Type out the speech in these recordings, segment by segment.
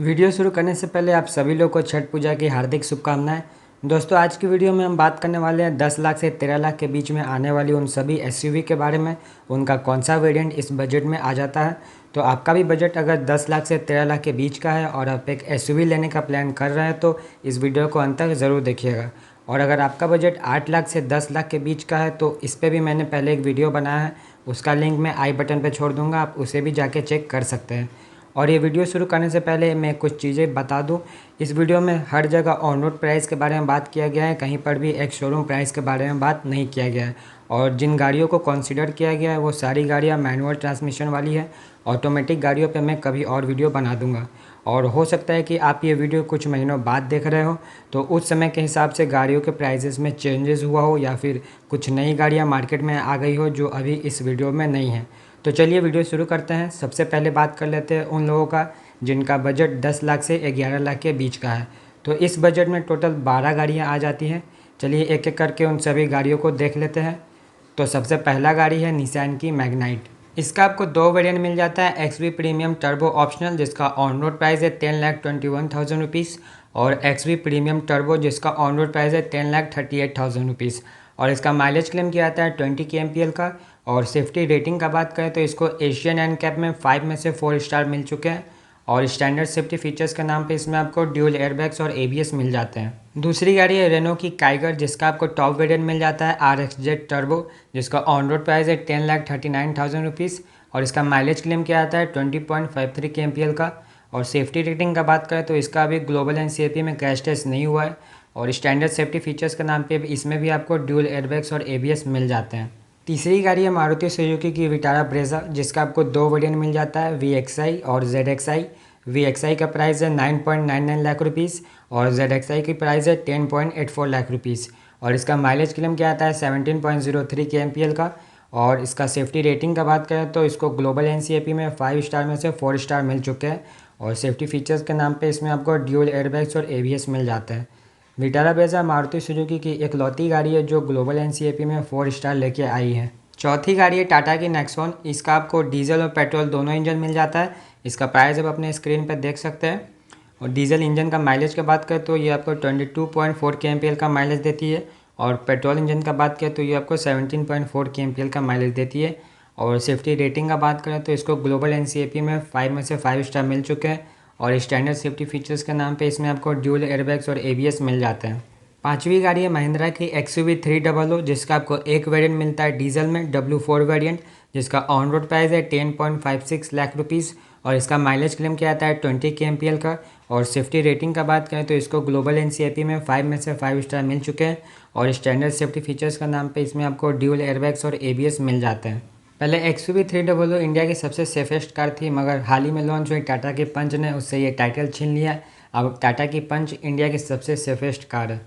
Video शुरू करने से पहले आप सभी लोग को छठ पूजा की हार्दिक शुभकामनाएं। दोस्तों, आज की वीडियो में हम बात करने वाले हैं 10 लाख से 13 लाख के बीच में आने वाली उन सभी एसयूवी के बारे में। उनका कौन सा वेरिएंट इस बजट में आ जाता है। तो आपका भी बजट अगर 10 लाख से 13 लाख के बीच का है और आप एक एसयूवी लेने का प्लान कर रहे हैं तो इस वीडियो को अंत तक ज़रूर देखिएगा। और अगर आपका बजट 8 लाख से 10 लाख के बीच का है तो इस पर भी मैंने पहले एक वीडियो बनाया है, उसका लिंक मैं आई बटन पर छोड़ दूँगा, आप उसे भी जाके चेक कर सकते हैं। और ये वीडियो शुरू करने से पहले मैं कुछ चीज़ें बता दूं। इस वीडियो में हर जगह ऑन रोड प्राइस के बारे में बात किया गया है, कहीं पर भी एक शोरूम प्राइस के बारे में बात नहीं किया गया है। और जिन गाड़ियों को कंसीडर किया गया है वो सारी गाड़ियां मैनुअल ट्रांसमिशन वाली है। ऑटोमेटिक गाड़ियों पे मैं कभी और वीडियो बना दूंगा। और हो सकता है कि आप ये वीडियो कुछ महीनों बाद देख रहे हो तो उस समय के हिसाब से गाड़ियों के प्राइजेस में चेंजेस हुआ हो या फिर कुछ नई गाड़ियाँ मार्केट में आ गई हो जो अभी इस वीडियो में नहीं है। तो चलिए वीडियो शुरू करते हैं। सबसे पहले बात कर लेते हैं उन लोगों का जिनका बजट 10 लाख से 11 लाख के बीच का है। तो इस बजट में टोटल 12 गाड़ियां आ जाती हैं। चलिए एक एक करके उन सभी गाड़ियों को देख लेते हैं। तो सबसे पहला गाड़ी है निसान की मैग्नाइट। इसका आपको दो वेरिएंट मिल जाता है, एक्सवी प्रीमियम टर्बो ऑप्शनल जिसका ऑन रोड प्राइस है 10,21,000 रुपीज़ और एक्सवी प्रीमियम टर्बो जिसका ऑन रोड प्राइस है 10,38,000 रुपीज़। और इसका माइलेज क्लेम किया जाता है 20 kmpl का। और सेफ्टी रेटिंग का बात करें तो इसको एशियन एनकैप में 5 में से 4 स्टार मिल चुके हैं। और स्टैंडर्ड सेफ्टी फीचर्स के नाम पे इसमें आपको ड्यूल एयरबैग्स और एबीएस मिल जाते हैं। दूसरी गाड़ी है रेनो की काइगर जिसका आपको टॉप वेरिएंट मिल जाता है RXZ टर्बो जिसका ऑन रोड प्राइस है 10,39,000 रुपीज़ और इसका माइलेज क्लेम किया जाता है 20.53 kmpl का। और सेफ्टी रेटिंग का बात करें तो इसका अभी ग्लोबल एनसीएपी में क्रैश टेस्ट नहीं हुआ है। और स्टैंडर्ड सेफ्टी फीचर्स के नाम पे इसमें भी आपको ड्यूल एयरबैग्स और एबीएस मिल जाते हैं। तीसरी गाड़ी है मारुति सुजुकी की विटारा ब्रेजा जिसका आपको दो वेरिएंट मिल जाता है, VXI और ZXI। VXI का प्राइस है 9.99 लाख रुपीज़ और ZXI की प्राइस है 10.84 लाख रुपीज़। और इसका माइलेज क्लेम किया जाता है 17.03 kmpl का। और इसका सेफ्टी रेटिंग का बात करें तो इसको ग्लोबल एनसीएपी में 5 स्टार में से 4 स्टार मिल चुके हैं। और सेफ्टी फीचर्स के नाम पे इसमें आपको ड्यूल एयरबैग्स और एबीएस मिल जाते हैं। विटारा ब्रेजा मारुति सुजुकी की इकलौती गाड़ी है जो ग्लोबल एनसीएपी में 4 स्टार लेके आई है। चौथी गाड़ी है टाटा की नेक्सॉन। इसका आपको डीजल और पेट्रोल दोनों इंजन मिल जाता है। इसका प्राइस आप अपने स्क्रीन पर देख सकते हैं। और डीजल इंजन का माइलेज की बात करें तो ये आपको 22.4 kmpl का माइलेज देती है। और पेट्रोल इंजन का बात करें तो ये आपको 17.4 kmpl का माइलेज देती है। और सेफ्टी रेटिंग का बात करें तो इसको ग्लोबल एनसीएपी में 5 में से 5 स्टार मिल चुके हैं। और स्टैंडर्ड सेफ्टी फीचर्स के नाम पे इसमें आपको ड्यूल एयरबैग्स और एबीएस मिल जाते हैं। पांचवी गाड़ी है महिंद्रा की XUV 300 जिसका आपको एक वेरिएंट मिलता है डीजल में W4 वेरिएंट जिसका ऑन रोड प्राइस है 10.56 लाख रुपीज़। और इसका माइलेज क्लेम किया जाता है 20 kmpl का। और सेफ्टी रेटिंग का बात करें तो इसको ग्लोबल एनसीएपी में 5 में से 5 स्टार मिल चुके हैं। और स्टैंडर्ड सेफ्टी फीचर्स का नाम पे इसमें आपको ड्यूल एयरबैग्स और एबीएस मिल जाते हैं। पहले XUV 300 इंडिया की सबसे सेफेस्ट कार थी, मगर हाल ही में लॉन्च हुई टाटा की पंच ने उससे ये टाइटल छीन लिया। अब टाटा की पंच इंडिया की सबसे सेफेस्ट कार है।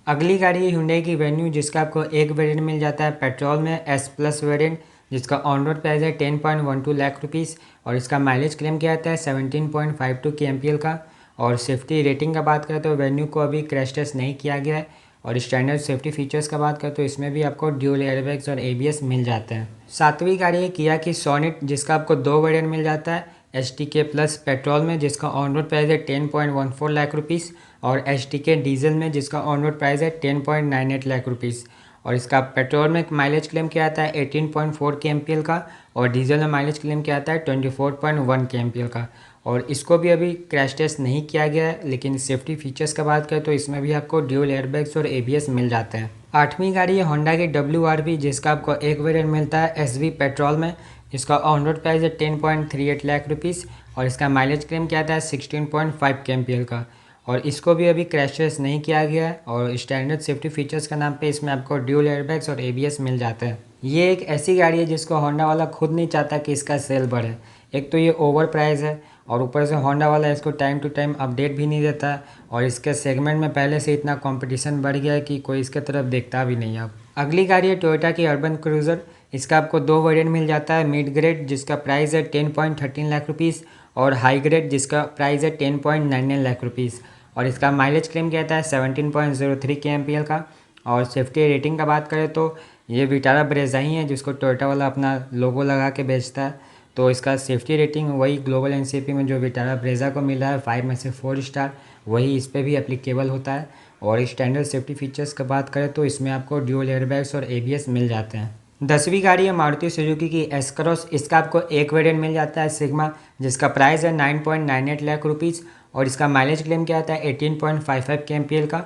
अगली गाड़ी है हुंडई की वेन्यू जिसका आपको एक वेरिएंट मिल जाता है पेट्रोल में S+ वेरिएंट जिसका ऑन रोड प्राइस है 10.12 लाख रुपीज़। और इसका माइलेज क्लेम किया जाता है 17.52 kmpl का। और सेफ्टी रेटिंग का बात करें तो वेन्यू को अभी क्रैश टेस्ट नहीं किया गया है। और स्टैंडर्ड सेफ्टी फीचर्स का बात करें तो इसमें भी आपको ड्यूल एयरबैग्स और एबीएस मिल जाते हैं। सातवीं गाड़ी है किया की सोनेट जिसका आपको दो वेरिएंट मिल जाता है, STK+ पेट्रोल में जिसका ऑन रोड प्राइस है 10.14 लाख रुपीज़ और STK डीजल में जिसका ऑन रोड प्राइस है 10.98 लाख रुपीज़। और इसका पेट्रोल में माइलेज क्लेम किया जाता है 18.4 kmpl का और डीजल में माइलेज क्लेम किया जाता है 24.1 kmpl का। और इसको भी अभी क्रैश टेस्ट नहीं किया गया है, लेकिन सेफ्टी फीचर्स का बात करें तो इसमें भी आपको ड्यूल एयरबैग्स और एबीएस मिल जाते हैं। आठवीं गाड़ी है होंडा की WRV जिसका आपको एक वेरिएंट मिलता है SV पेट्रोल में जिसका ऑन रोड प्राइस है 10.38 लाख रुपीज़। और इसका माइलेज क्लेम किया जाता है 16.5 kmpl का। और इसको भी अभी क्रैश टेस्ट नहीं किया गया है। और स्टैंडर्ड सेफ्टी फीचर्स का नाम पे इसमें आपको ड्यूल एयरबैग्स और एबीएस मिल जाते हैं। ये एक ऐसी गाड़ी है जिसको होंडा वाला खुद नहीं चाहता कि इसका सेल बढ़े। एक तो ये ओवर प्राइस है और ऊपर से होंडा वाला इसको टाइम टू टाइम अपडेट भी नहीं देता। और इसके सेगमेंट में पहले से इतना कंपटीशन बढ़ गया है कि कोई इसके तरफ देखता भी नहीं। अब अगली गाड़ी है टोयोटा की अर्बन क्रूज़र। इसका आपको दो वेरिएंट मिल जाता है, मिड ग्रेड जिसका प्राइस है 10.13 लाख रुपीज़ और हाई ग्रेड जिसका प्राइस है 10.99 लाख रुपीज़। और इसका माइलेज क्लेम किया जाता है 17.03 kmpl का। और सेफ्टी रेटिंग का बात करें तो ये विटारा ब्रेजा ही है जिसको टोयोटा वाला अपना लोगो लगा के बेचता है। तो इसका सेफ्टी रेटिंग वही ग्लोबल एनसीएपी में जो विटारा ब्रेजा को मिला है 5 में से 4 स्टार, वही इस पर भी एप्लीकेबल होता है। और स्टैंडर्ड सेफ्टी फीचर्स की बात करें तो इसमें आपको ड्यूल एयरबैग्स और एबीएस मिल जाते हैं। 10वीं गाड़ी है मारुति सुजुकी की एस क्रॉस। इसका आपको एक वेरिएंट मिल जाता है सिग्मा, जिसका प्राइस है 9.98 लाख रुपीज़ और इसका माइलेज क्लेम किया जाता है 18.55 kmpl का।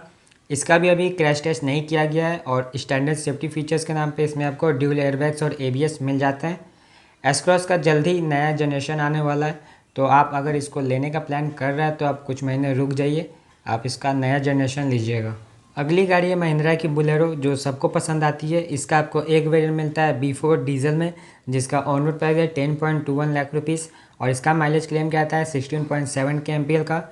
इसका भी अभी क्रैश टेस्ट नहीं किया गया है और स्टैंडर्ड सेफ्टी फीचर्स के नाम पे इसमें आपको ड्यूल एयरबैग्स और एबीएस मिल जाते हैं। एस क्रॉस का जल्द ही नया जनरेशन आने वाला है, तो आप अगर इसको लेने का प्लान कर रहे हैं तो आप कुछ महीने रुक जाइए, आप इसका नया जनरेशन लीजिएगा। अगली गाड़ी है महिंद्रा की बुलेरो, जो सबको पसंद आती है। इसका आपको एक वेरिएंट मिलता है B4 डीजल में, जिसका ऑन रोड प्राइस है 10.21 लाख रुपीज़ और इसका माइलेज क्लेम किया जाता है 16.7 kmpl का।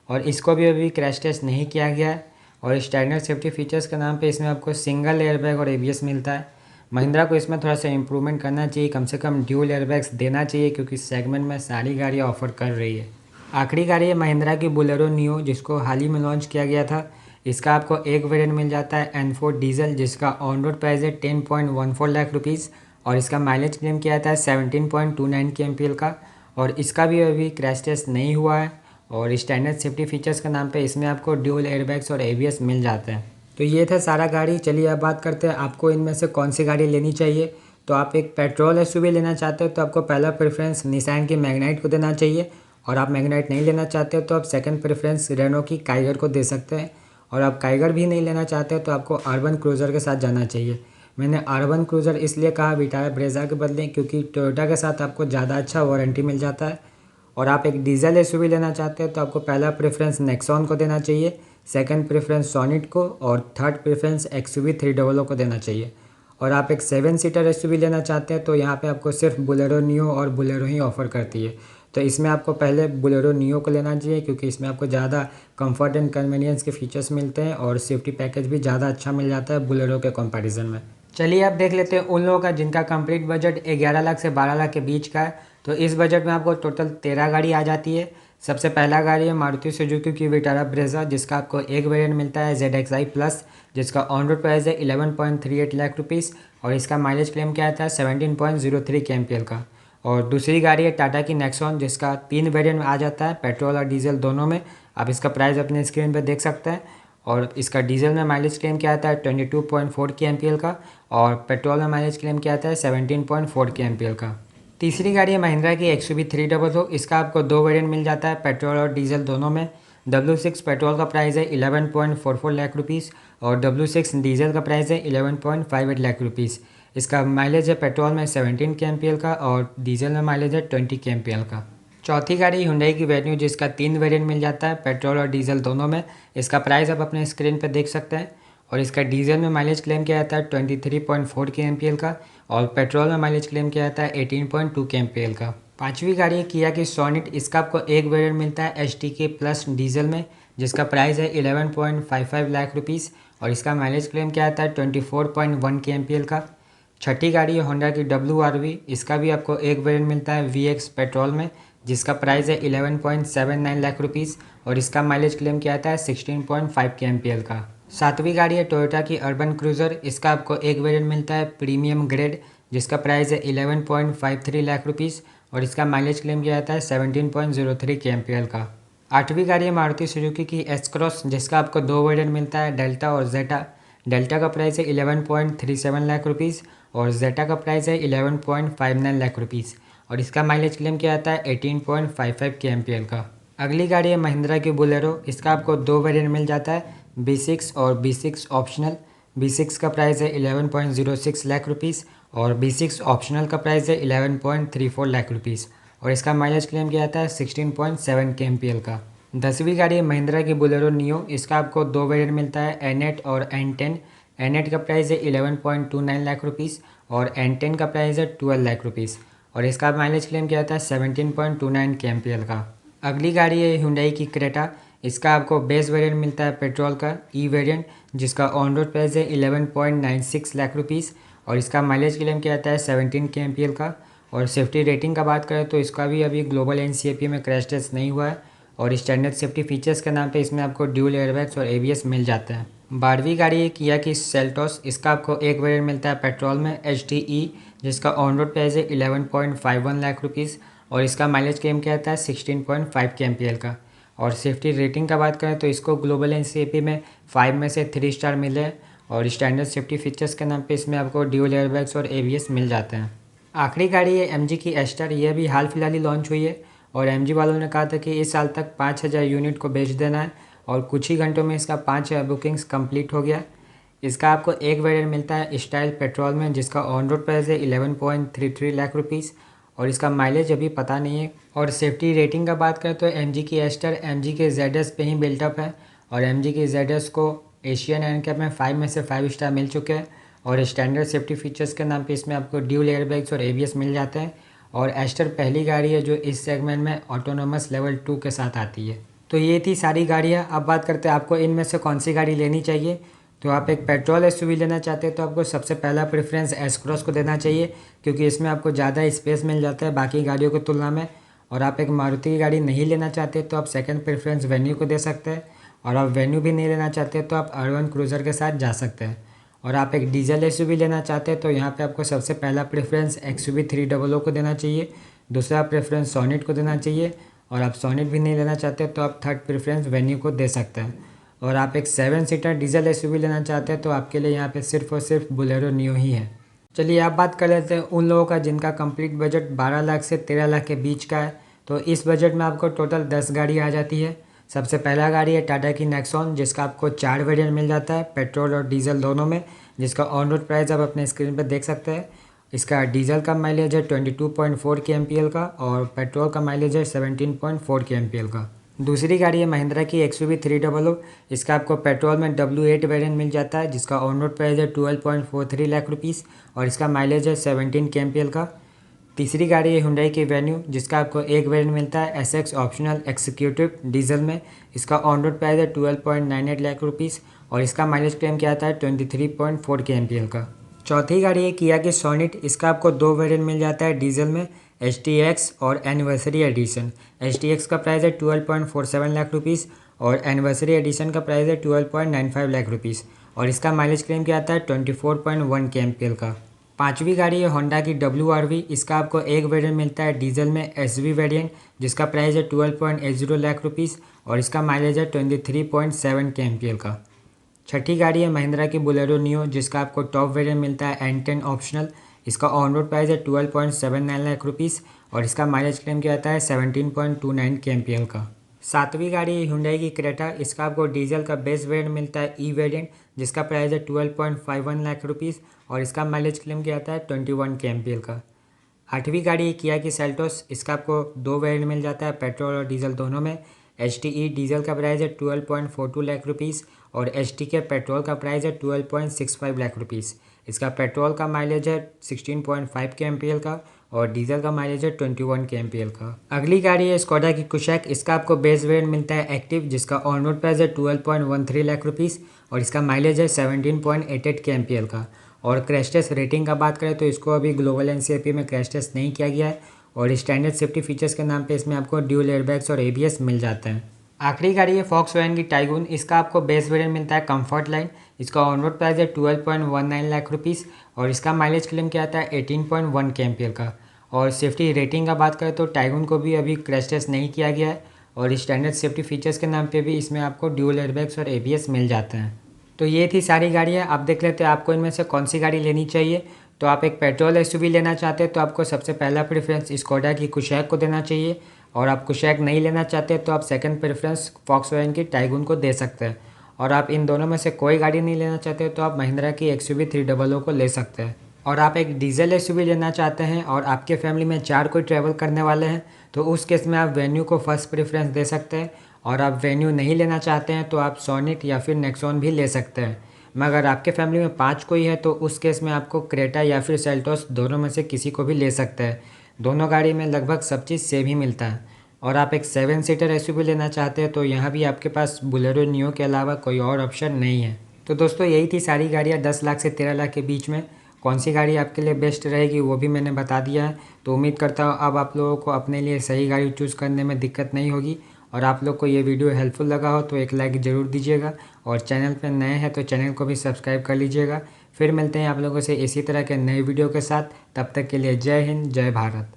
और इसको भी अभी क्रैश टेस्ट नहीं किया गया है और स्टैंडर्ड सेफ्टी फीचर्स के नाम पे इसमें आपको सिंगल एयरबैग और एबीएस मिलता है। महिंद्रा को इसमें थोड़ा सा इंप्रूवमेंट करना चाहिए, कम से कम ड्यूल एयरबैग्स देना चाहिए, क्योंकि सेगमेंट में सारी गाड़ियाँ ऑफर कर रही है। आखिरी गाड़ी है महिंद्रा की बुलेरो नियो, जिसको हाल ही में लॉन्च किया गया था। इसका आपको एक वेरिएंट मिल जाता है N4 डीजल, जिसका ऑन रोड प्राइस है 10.14 लाख रुपीज़ और इसका माइलेज क्लेम किया जाता है 17.29 kmpl का। और इसका भी अभी क्रैश टेस्ट नहीं हुआ है और स्टैंडर्ड सेफ्टी फीचर्स के नाम पे इसमें आपको ड्यूल एयरबैग्स और एबीएस मिल जाते हैं। तो ये थे सारा गाड़ी। चलिए अब बात करते हैं आपको इनमें से कौन सी गाड़ी लेनी चाहिए। तो आप एक पेट्रोल एसयूवी लेना चाहते हो तो आपको पहला प्रेफरेंस निसान की मैग्नाइट को देना चाहिए, और आप मैग्नाइट नहीं लेना चाहते हो तो आप सेकंड प्रेफरेंस रेनो की काइगर को दे सकते हैं। और आप काइगर भी नहीं लेना चाहते हो तो आपको अर्बन क्रूज़र के साथ जाना चाहिए। मैंने अर्बन क्रूज़र इसलिए कहा विटारा ब्रेजा के बदले, क्योंकि टोयोटा के साथ आपको ज़्यादा अच्छा वारंटी मिल जाता है। और आप एक डीजल एसयूवी लेना चाहते हो तो आपको पहला प्रेफरेंस नेक्सॉन को देना चाहिए, सेकंड प्रेफरेंस सोनिट को और थर्ड प्रेफरेंस XUV 300 को देना चाहिए। और आप एक 7 सीटर एसयूवी लेना चाहते हैं तो यहाँ पे आपको सिर्फ बुलेरो नियो और बुलेरो ही ऑफ़र करती है। तो इसमें आपको पहले बुलेरो नियो को लेना चाहिए, क्योंकि इसमें आपको ज़्यादा कंफर्ट एंड कन्वीनियंस के फीचर्स मिलते हैं और सेफ्टी पैकेज भी ज़्यादा अच्छा मिल जाता है बुलेरो के कंपैरिजन में। चलिए अब देख लेते हैं उन लोगों का जिनका कंप्लीट बजट 11 लाख से 12 लाख के बीच का है। तो इस बजट में आपको टोटल 13 गाड़ी आ जाती है। सबसे पहला गाड़ी है मारुति सुजुकी की विटारा ब्रेजा, जिसका आपको एक वेरिएंट मिलता है ZXi प्लस, जिसका ऑन रोड प्राइस है 11.38 लाख रुपीज़ और इसका माइलेज क्लेम किया था 17.03 kmpl का। और दूसरी गाड़ी है टाटा की नेक्सॉन, जिसका 3 वेरिएंट में आ जाता है, पेट्रोल और डीजल दोनों में। आप इसका प्राइस अपने स्क्रीन पर देख सकते हैं। और इसका डीजल में माइलेज क्लेम किया था 22.4 kmpl का और पेट्रोल में माइलेज क्लेम किया था 17.4 kmpl का। तीसरी गाड़ी है महिंद्रा की XUV 300। इसका आपको 2 वेरिएंट मिल जाता है, पेट्रोल और डीजल दोनों में। W6 पेट्रोल का प्राइस है 11.44 लाख रुपीज़ और W6 डीजल का प्राइस है 11.58 लाख रुपीज़। इसका माइलेज है पेट्रोल में 17 kmpl का और डीजल में माइलेज है 20 kmpl का। चौथी गाड़ी हुंडई की वेन्यू, जिसका 3 वेरिएंट मिल जाता है, पेट्रोल और डीजल दोनों में। इसका प्राइस आप अपने स्क्रीन पर देख सकते हैं। और इसका डीजल में माइलेज क्लेम किया जाता है 23.4 kmpl का और पेट्रोल में माइलेज क्लेम किया जाता है 18.2 kmpl का। पांचवी गाड़ी है किया की सोनिट। इसका आपको एक वेरिएंट मिलता है STK प्लस डीजल में, जिसका प्राइस है 11.55 लाख रुपीज़ और इसका माइलेज क्लेम किया जाता है 24.1 kmpl का। छठी गाड़ी है होंडा की WRV। इसका भी आपको एक वेरिएंट मिलता है VX पेट्रोल में, जिसका प्राइस है 11.79 लाख रुपीज़ और इसका माइलेज क्लेम किया जाता है 16.5 kmpl का। सातवीं गाड़ी है टोयोटा की अर्बन क्रूज़र। इसका आपको एक वेरिएंट मिलता है प्रीमियम ग्रेड, जिसका प्राइस है 11.53 लाख रुपीज़ और इसका माइलेज क्लेम किया जाता है 17.03 kmpl का। आठवीं गाड़ी है मारुति सुजुकी की एस क्रॉस, जिसका आपको 2 वेरिएंट मिलता है, डेल्टा और जेटा। डेल्टा का प्राइस है 11.37 लाख रुपीज़ और जेटा का प्राइस है 11.59 लाख रुपीज़ और इसका माइलेज क्लेम किया जाता है 18.55 kmpl का। अगली गाड़ी है महिंद्रा की बुलेरो। इसका आपको 2 वेरिएंट मिल जाता है, B6 और B6 ऑप्शनल। B6 का प्राइस है 11.06 लाख रुपीज़ और B6 ऑप्शनल का प्राइस है 11.34 लाख रुपीज़ और इसका माइलेज क्लेम किया जाता है 16.7 kmpl का। 10वीं गाड़ी है महिंद्रा की बुलेरो नियो। इसका आपको 2 वेरिएंट मिलता है, N8 और N10। N8 का प्राइस है 11.29 लाख रुपीज़ और N10 का प्राइस है 12 लाख रुपीज़ और इसका माइलेज क्लेम किया जाता है 17.29 kmpl का। अगली गाड़ी है हुंडई की क्रेटा। इसका आपको बेस वेरिएंट मिलता है पेट्रोल का ई वेरिएंट, जिसका ऑन रोड प्राइस है 11.96 लाख रुपीज़ और इसका माइलेज क्लेम किया जाता है 17 kmpl का। और सेफ्टी रेटिंग का बात करें तो इसका भी अभी ग्लोबल एनसीएपी में क्रैश टेस्ट नहीं हुआ है और स्टैंडर्ड सेफ्टी फीचर्स के नाम पे इसमें आपको ड्यूल एयरबैग्स और एबीएस मिल जाते हैं। 12वीं गाड़ी है किया की सेल्टोस। इसका आपको एक वेरिएंट मिलता है पेट्रोल में HTE, जिसका ऑन रोड प्राइस है 11.51 लाख रुपीज़ और इसका माइलेज क्लेम किया जाता है 16.5 के एम का। और सेफ्टी रेटिंग का बात करें तो इसको ग्लोबल NCAP में 5 में से 3 स्टार मिले हैं और स्टैंडर्ड सेफ्टी फीचर्स के नाम पे इसमें आपको ड्यूल एयरबैग्स और ABS मिल जाते हैं। आखिरी गाड़ी है MG की एस्टर। यह भी हाल फिलहाल ही लॉन्च हुई है और MG वालों ने कहा था कि इस साल तक 5000 यूनिट को बेच देना है और कुछ ही घंटों में इसका 5000 बुकिंग्स कंप्लीट हो गया। इसका आपको एक वेरिएंट मिलता है स्टाइल पेट्रोल में, जिसका ऑन रोड प्राइस है 11.33 लाख रुपीज़ और इसका माइलेज अभी पता नहीं है। और सेफ्टी रेटिंग का बात करें तो MG की एस्टर MG के ZS पे ही बिल्टअप है और MG की ZS को एशियन एनकैप में 5 में से 5 स्टार मिल चुके हैं और स्टैंडर्ड सेफ्टी फीचर्स के नाम पे इसमें आपको ड्यूल एयरबैग्स और ABS मिल जाते हैं। और एस्टर पहली गाड़ी है जो इस सेगमेंट में ऑटोनोमस लेवल 2 के साथ आती है। तो ये थी सारी गाड़ियाँ। अब बात करते हैं आपको इनमें से कौन सी गाड़ी लेनी चाहिए। तो आप एक पेट्रोल SUV लेना चाहते हैं तो आपको सबसे पहला प्रेफरेंस S-Cross को देना चाहिए, क्योंकि इसमें आपको ज़्यादा स्पेस मिल जाता है बाकी गाड़ियों की तुलना में। और आप एक मारुति की गाड़ी नहीं लेना चाहते तो आप सेकंड प्रेफरेंस वेन्यू को दे सकते हैं और आप वेन्यू भी नहीं लेना चाहते तो आप अर्बन क्रूज़र के साथ जा सकते हैं। और आप एक डीजल SUV लेना चाहते हैं तो यहाँ पे आपको सबसे पहला प्रेफरेंस XUV 300 को देना चाहिए, दूसरा प्रेफरेंस सोनेट को देना चाहिए और आप सोनेट भी नहीं लेना चाहते तो आप थर्ड प्रेफरेंस वेन्यू को दे सकते हैं। और आप एक 7 सीटर डीजल SUV लेना चाहते हैं तो आपके लिए यहाँ पे सिर्फ और सिर्फ बोलेरो नियो ही है। चलिए आप बात कर लेते हैं उन लोगों का जिनका कंप्लीट बजट 12 लाख से 13 लाख के बीच का है। तो इस बजट में आपको टोटल 10 गाड़ी आ जाती है। सबसे पहला गाड़ी है टाटा की नेक्सॉन, जिसका आपको 4 वेरिएंट मिल जाता है पेट्रोल और डीजल दोनों में, जिसका ऑन रोड प्राइस आप अपने स्क्रीन पर देख सकते हैं। इसका डीजल का माइलेज है 22.4 के एम का और पेट्रोल का माइलेज है 17.4 के एम का। दूसरी गाड़ी है महिंद्रा की XUV 300। इसका आपको पेट्रोल में W8 वेरिएंट मिल जाता है, जिसका ऑन रोड प्राइस है 12.43 लाख रुपीज़ और इसका माइलेज है 17 के एम का। तीसरी गाड़ी है हुंडई की वेन्यू, जिसका आपको एक वेरिएंट मिलता है SX ऑप्शनल एक्सिक्यूटिव डीजल में। इसका ऑन रोड प्राइस है 12.98 लाख रुपीज़ और इसका माइलेज क्लेम किया जाता है 23.4 के एम का। चौथी गाड़ी है किया की सोनेट। इसका आपको 2 वेरिएंट मिल जाता है डीजल में, HTX और एनिवर्सरी एडिशन। HTX का प्राइस है 12.47 लाख रुपीज़ और एनिवर्सरी एडिशन का प्राइस है 12.95 लाख रुपीज़ और इसका माइलेज क्लेम किया जाता है 24.1 के एम का। पांचवी गाड़ी है होंडा की WRV। इसका आपको एक वेरिएंट मिलता है डीजल में SV वेरिएंट, जिसका प्राइस है 12.80 लाख रुपीज़ और इसका माइलेज है 23.7 के एम का। छठी गाड़ी है महिंद्रा की बोलेरो नियो, जिसका आपको टॉप वेरिएंट मिलता है N10 ऑप्शनल। इसका ऑन रोड प्राइस है 12.79 लाख रुपीज़ और इसका माइलेज क्लेम किया जाता है 17.29 के एम का। सातवीं गाड़ी है हुंडई की क्रेटा। इसका आपको डीजल का बेस वेरिएंट मिलता है E वेरिएंट, जिसका प्राइस है 12.51 लाख रुपीज़ और इसका माइलेज क्लेम किया जाता है 21 के एम का। आठवीं गाड़ी है किया की सेल्टोस। इसका आपको 2 वेरिएंट मिल जाता है पेट्रोल और डीजल दोनों में। HTE डीजल का प्राइस है 12.42 लाख रुपीज़ और HT के पेट्रोल का प्राइस है 12.65 लाख रुपीज़। इसका पेट्रोल का माइलेज है 16.5 के एम का और डीजल का माइलेज है 21 के एम का। अगली गाड़ी है स्कोडा की कुशैक। इसका आपको बेस वेरिएंट मिलता है एक्टिव, जिसका ऑन रोड प्राइस है 12.13 लाख रुपीज़ और इसका माइलेज है 17.88 के एम का। और क्रैश टेस्ट रेटिंग का बात करें तो इसको अभी ग्लोबल NCAP में क्रैश टेस्ट नहीं किया गया है और स्टैंडर्ड सेफ्टी फीचर्स के नाम पे इसमें आपको ड्यूल एयरबैग्स और ABS मिल जाते हैं। आखिरी गाड़ी है फॉक्सवैगन की टाइगून। इसका आपको बेस वेरिएंट मिलता है कंफर्ट लाइन। इसका ऑन रोड प्राइस है 12.19 लाख रुपीज़ और इसका माइलेज क्लेम किया जाता है 18.1 के एम का। और सेफ्टी रेटिंग का बात करें तो टाइगून को भी अभी क्रैश टेस्ट नहीं किया गया है और स्टैंडर्ड सेफ्टी फीचर्स के नाम पे भी इसमें आपको ड्यूल एयरबैग्स और ABS मिल जाते हैं। तो ये थी सारी गाड़ियाँ। आप देख लेते हैं आपको इनमें से कौन सी गाड़ी लेनी चाहिए। तो आप एक पेट्रोल SUV लेना चाहते हैं तो आपको सबसे पहला प्रेफरेंस स्कोडा की कुशैक को देना चाहिए और आप कुशैक नहीं लेना चाहते तो आप सेकंड प्रेफरेंस फॉक्सवैगन की टाइगून को दे सकते हैं। और आप इन दोनों में से कोई गाड़ी नहीं लेना चाहते तो आप महिंद्रा की XUV 300 को ले सकते हैं। और आप एक डीजल SUV लेना चाहते हैं और आपके फैमिली में 4 कोई ट्रैवल करने वाले हैं तो उस केस में आप वेन्यू को फर्स्ट प्रेफरेंस दे सकते हैं। और आप वेन्यू नहीं लेना चाहते हैं तो आप सोनेट या फिर नेक्सॉन भी ले सकते हैं। मगर आपके फैमिली में 5 कोई है तो उस केस में आपको क्रेटा या फिर सेल्टोस दोनों में से किसी को भी ले सकते हैं। दोनों गाड़ी में लगभग सब चीज़ सेम ही मिलता है। और आप एक 7 सीटर SUV लेना चाहते हैं तो यहाँ भी आपके पास बोलेरो नियो के अलावा कोई और ऑप्शन नहीं है। तो दोस्तों यही थी सारी गाड़ियाँ 10 लाख से 13 लाख के बीच में। कौन सी गाड़ी आपके लिए बेस्ट रहेगी वो भी मैंने बता दिया है। तो उम्मीद करता हूँ अब आप लोगों को अपने लिए सही गाड़ी चूज़ करने में दिक्कत नहीं होगी और आप लोग को ये वीडियो हेल्पफुल लगा हो तो एक लाइक ज़रूर दीजिएगा और चैनल पर नए हैं तो चैनल को भी सब्सक्राइब कर लीजिएगा। फिर मिलते हैं आप लोगों से इसी तरह के नए वीडियो के साथ। तब तक के लिए जय हिंद, जय भारत।